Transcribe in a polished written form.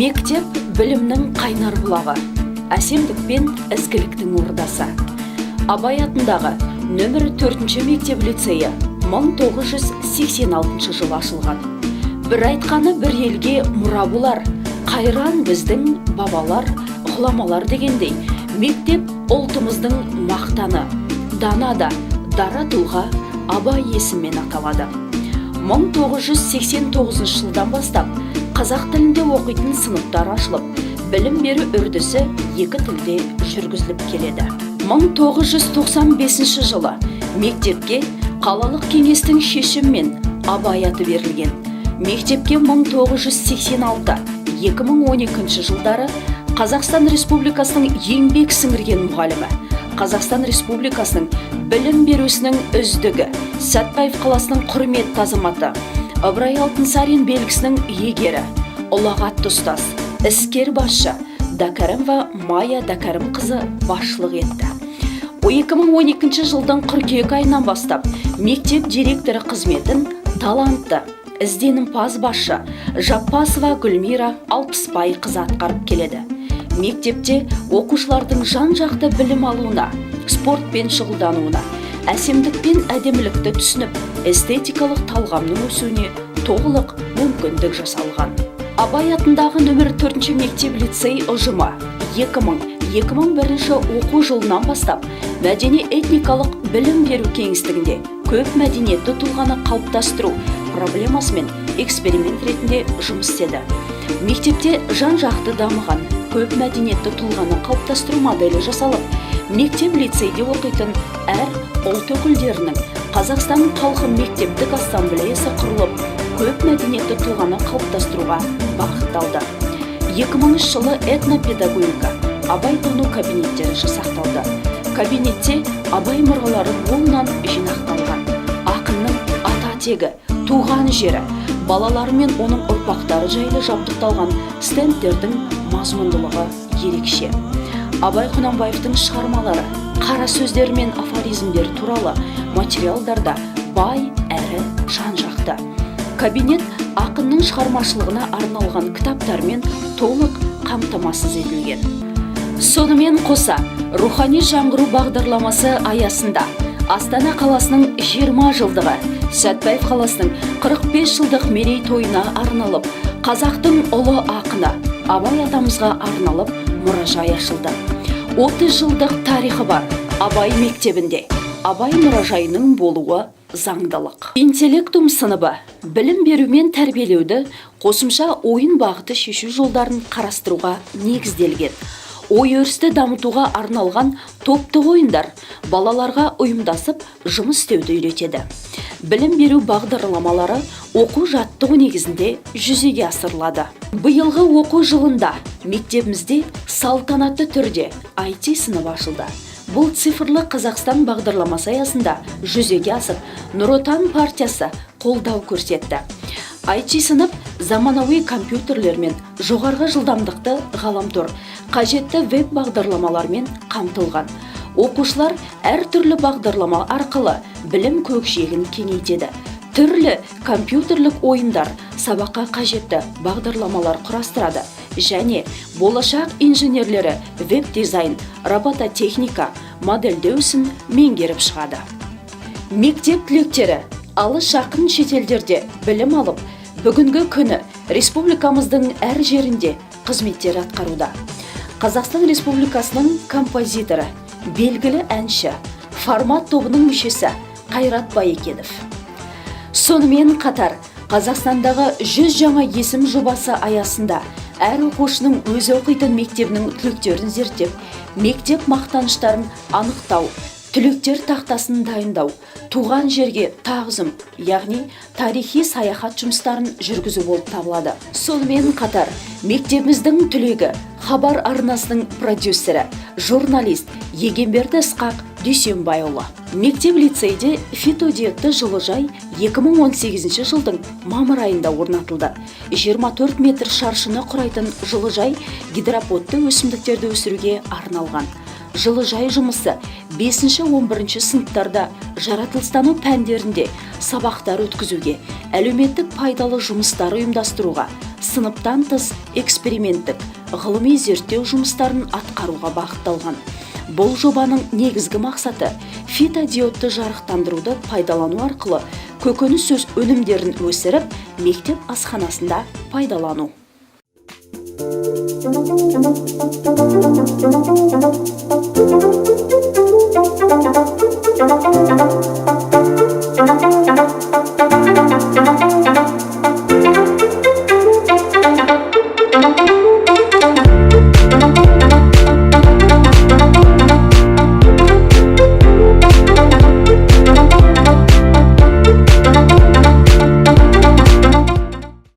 Мектеп білімнің қайнар бұлағы, әсемдік пен ізгіліктің ордасы. Абай атындағы нөмір 4 мектеп лицейі 1986 жылы ашылған. Бір айтқаны бір елге мұра болар, қайран біздің бабалар, ғұламалар дегендей, мектеп ұлтымыздың мақтаны. Данада, дара тұлға Абай есіммен аталады. 1989 жылдан бастап қазақ тілінде оқитын сыныптар ашылып, білім беру үрдісі екі тілде жүргізіліп келеді. 1995 жылы мектепке қалалық кеңестің шешімімен Абай аты берілген. Мектепке 1986-2012 жылдары Қазақстан Республикасының еңбек сіңірген мұғалімі, Қазақстан Республикасының білім берусінің үздігі, Сәтпаев қаласының құрметті азаматы, Ыбырай Алтынсарин белгісінің иегері, ұлағатты ұстаз, іскер басшы Дәкәрімова Майя Дәкәрімқызы басшылық етті. 2012 жылдың қыркүйек айынан бастап мектеп директоры қызметін талантты, ізденімпаз басшы Жаппасова Гүлмира Алпыспай қызы атқарып келеді. Мектепте оқушылардың жан-жақты білім алуына, спортпен шұғылдануына, әсемдік пен әдемілікті түсініп, эстетикалық талғамның өсуіне толық мүмкіндік жасалған. Абай атындағы нөмір 4 мектеп лицей ұжымы 2000-2001 оқу жылынан бастап мәдени-этникалық білім беру кеңістігінде көп мәдениетті тұлғаны қалыптастыру проблемасымен эксперимент ретінде жұмыс істеді. Мектепте жан-жақты дамыған көп мәдениетті тұлғаны қалыптастыру моделі жасалып, мектеп лицейде оқитын әр ұлт өкілдерінің Қазақстан халқы мектептік ассамблеясы құрылып, көп мәдениетті тұлғаны қалыптастыруға бағытталды. 2003 жылы этнопедагогика, Абай тану кабинеттері жасақталды. Кабинетте Абай мұралары молынан жинақталған. Ақынның ата-тегі, туған жері, балалары мен оның ұрпақтары жайлы жабдықталған стендтердің мазмұндылығы ерекше. Абай Құнанбаевтың шығармалары, қара сөздер мен афоризмдер туралы материалдарда бай әрі жан-жақты. Кабинет ақынның шығармашылығына арналған кітаптармен толық қамтамасыз етілген. Сонымен қоса, рухани жаңғыру бағдарламасы аясында Астана қаласының 20 жылдығы, Сәтпаев қаласының 45 жылдық мерейтойына арналып, қазақтың ұлы ақыны Абай атамызға арналып мұражай ашылды. 30 жылдық тарихы бар Абай мектебінде Абай мұражайының болуы заңдылық. Интеллектум сыныбы білім беру мен тәрбиелеуді қосымша ойын бағыты шешу жолдарын қарастыруға негізделген. Ой-өрісті дамытуға арналған топтық ойындар балаларға ұйымдасып жұмыс істеуді үйретеді. Білім беру бағдарламалары оқу жаттығу негізінде жүзеге асырылады. Биылғы оқу жылында мектебімізде салтанатты түрде IT сыныбы ашылды. Бұл цифрлы Қазақстан бағдарламасы аясында жүзеге асып, Нұр Отан партиясы қолдау көрсетті. IT сынып заманауи компьютерлермен жоғарғы жылдамдықты ғаламтор, қажетті веб бағдарламалармен қамтылған. Оқушылар әртүрлі бағдарлама арқылы білім көкжиегін кеңейтеді. Түрлі компьютерлік ойындар сабаққа қажетті бағдарламалар құрастырады және болашақ инженерлері веб-дизайн, робототехника, модельдеу ісін меңгеріп шығады. Мектеп түлектері алыс жақын шетелдерде білім алып, бүгінгі күні республикамыздың әр жерінде қызметтер атқаруда. Қазақстан Республикасының композиторы, белгілі әнші, формат тобының мүшесі Қайрат Байекенов. Сонымен қатар, Қазақстандағы 100 жаңа есім жобасы аясында әр оқушының өзі оқитын мектебінің түлектерін зерттеп, мектеп мақтаныштарын анықтау, түлектер тақтасын дайындау, туған жерге тағзым, яғни тарихи саяхат жұмыстарын жүргізу болып табылады. Сонымен қатар, мектебіміздің түлегі хабар арнасының продюсері, журналист Егенберді Ысқақ Дүйсенбайұлы. Мектеп лицейде фитодиетті жылыжай 2018 жылдың мамыр айында орнатылды. 24 метр шаршыны құрайтын жылыжай гидроподты өсімдіктерді өсіруге арналған. Жылыжай жұмысы 5-11 сыныптарда жаратылыстану пәндерінде сабақтар өткізуге, әлеуметтік пайдалы жұмыстар ұйымдастыруға, сыныптан тыс эксперименттік ғылыми зерттеу жұмыстарын атқаруға бағытталған. Бұл жобаның негізгі мақсаты фитодиодты жарықтандыруды пайдалану арқылы көкөніс өнімдерін өсіріп, мектеп асханасында пайдалану.